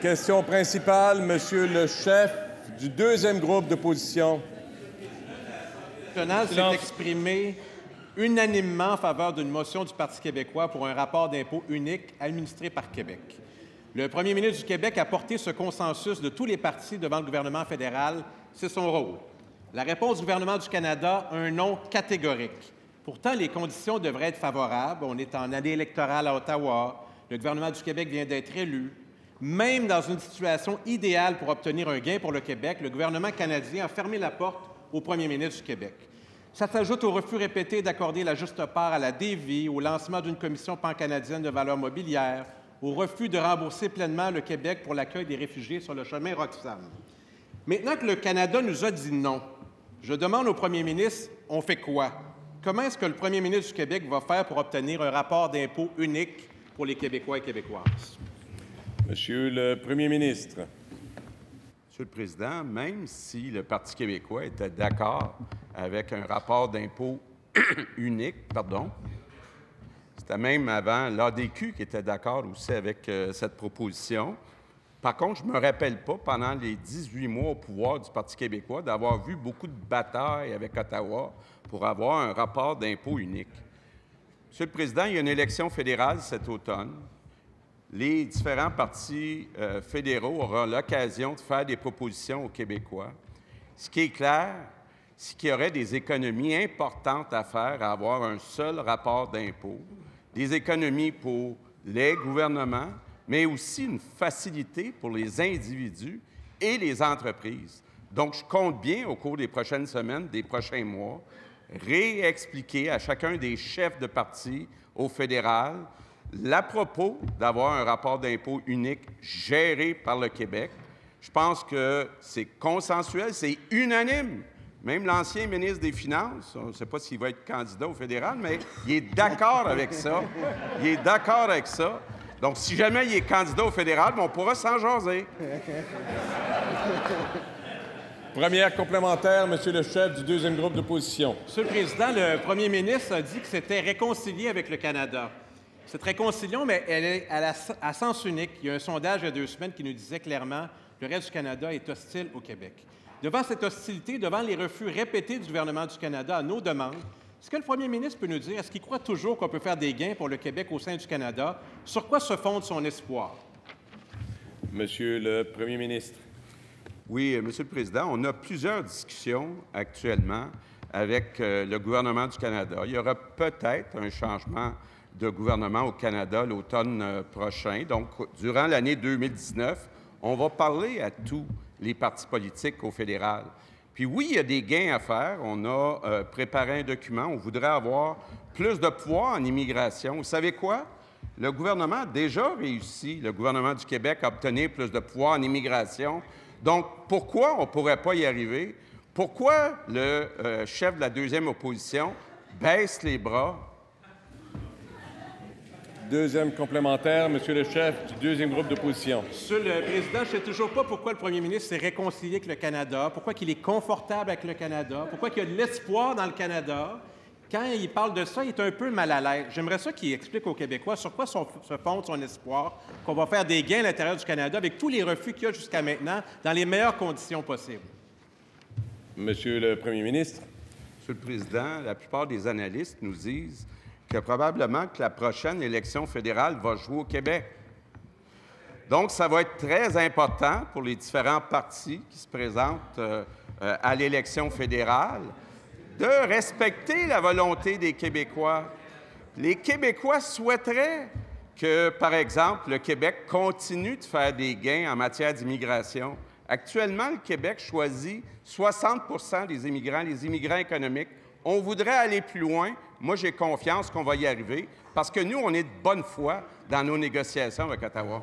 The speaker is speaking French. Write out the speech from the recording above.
Question principale, Monsieur le chef du deuxième groupe d'opposition. Le national s'est exprimé unanimement en faveur d'une motion du Parti québécois pour un rapport d'impôt unique administré par Québec. Le premier ministre du Québec a porté ce consensus de tous les partis devant le gouvernement fédéral. C'est son rôle. La réponse du gouvernement du Canada a un non catégorique. Pourtant, les conditions devraient être favorables. On est en année électorale à Ottawa. Le gouvernement du Québec vient d'être élu. Même dans une situation idéale pour obtenir un gain pour le Québec, le gouvernement canadien a fermé la porte au premier ministre du Québec. Ça s'ajoute au refus répété d'accorder la juste part à la DEVI, au lancement d'une commission pan-canadienne de valeurs mobilières, au refus de rembourser pleinement le Québec pour l'accueil des réfugiés sur le chemin Roxham. Maintenant que le Canada nous a dit non, je demande au premier ministre, on fait quoi? Comment est-ce que le premier ministre du Québec va faire pour obtenir un rapport d'impôt unique pour les Québécois et Québécoises? Monsieur le premier ministre. Monsieur le Président, même si le Parti québécois était d'accord avec un rapport d'impôt unique, c'était même avant l'ADQ qui était d'accord aussi avec cette proposition. Par contre, je ne me rappelle pas, pendant les 18 mois au pouvoir du Parti québécois, d'avoir vu beaucoup de batailles avec Ottawa pour avoir un rapport d'impôt unique. Monsieur le Président, il y a une élection fédérale cet automne. Les différents partis fédéraux auront l'occasion de faire des propositions aux Québécois. Ce qui est clair, c'est qu'il y aurait des économies importantes à faire à avoir un seul rapport d'impôt, des économies pour les gouvernements, mais aussi une facilité pour les individus et les entreprises. Donc, je compte bien, au cours des prochaines semaines, des prochains mois, réexpliquer à chacun des chefs de parti au fédéral l'à propos d'avoir un rapport d'impôt unique géré par le Québec. Je pense que c'est consensuel, c'est unanime. Même l'ancien ministre des Finances, on ne sait pas s'il va être candidat au fédéral, mais il est d'accord avec ça. Il est d'accord avec ça. Donc, si jamais il est candidat au fédéral, on pourra s'en jaser. Première complémentaire, Monsieur le chef du deuxième groupe d'opposition. Monsieur le Président, le premier ministre a dit que c'était réconcilié avec le Canada. Cette réconciliation, mais elle est à sens unique. Il y a un sondage il y a 2 semaines qui nous disait clairement que le reste du Canada est hostile au Québec. Devant cette hostilité, devant les refus répétés du gouvernement du Canada à nos demandes, est-ce que le premier ministre peut nous dire, est-ce qu'il croit toujours qu'on peut faire des gains pour le Québec au sein du Canada? Sur quoi se fonde son espoir? Monsieur le premier ministre. Oui, Monsieur le Président, on a plusieurs discussions actuellement avec le gouvernement du Canada. Il y aura peut-être un changement de gouvernement au Canada l'automne prochain. Donc, durant l'année 2019, on va parler à tous les partis politiques au fédéral. Puis oui, il y a des gains à faire. On a préparé un document. On voudrait avoir plus de pouvoir en immigration. Vous savez quoi? Le gouvernement a déjà réussi, le gouvernement du Québec, à obtenir plus de pouvoir en immigration. Donc, pourquoi on ne pourrait pas y arriver? Pourquoi le chef de la deuxième opposition baisse les bras? Deuxième complémentaire, Monsieur le chef du deuxième groupe d'opposition. Monsieur le Président, je ne sais toujours pas pourquoi le premier ministre s'est réconcilié avec le Canada, pourquoi il est confortable avec le Canada, pourquoi il y a de l'espoir dans le Canada. Quand il parle de ça, il est un peu mal à l'aise. J'aimerais ça qu'il explique aux Québécois sur quoi se fonde son espoir, qu'on va faire des gains à l'intérieur du Canada avec tous les refus qu'il y a jusqu'à maintenant dans les meilleures conditions possibles. Monsieur le premier ministre. Monsieur le Président, la plupart des analystes nous disent que probablement que la prochaine élection fédérale va jouer au Québec. Donc, ça va être très important pour les différents partis qui se présentent à l'élection fédérale de respecter la volonté des Québécois. Les Québécois souhaiteraient que, par exemple, le Québec continue de faire des gains en matière d'immigration. Actuellement, le Québec choisit 60 des immigrants, les immigrants économiques. On voudrait aller plus loin. Moi, j'ai confiance qu'on va y arriver parce que nous, on est de bonne foi dans nos négociations avec Ottawa.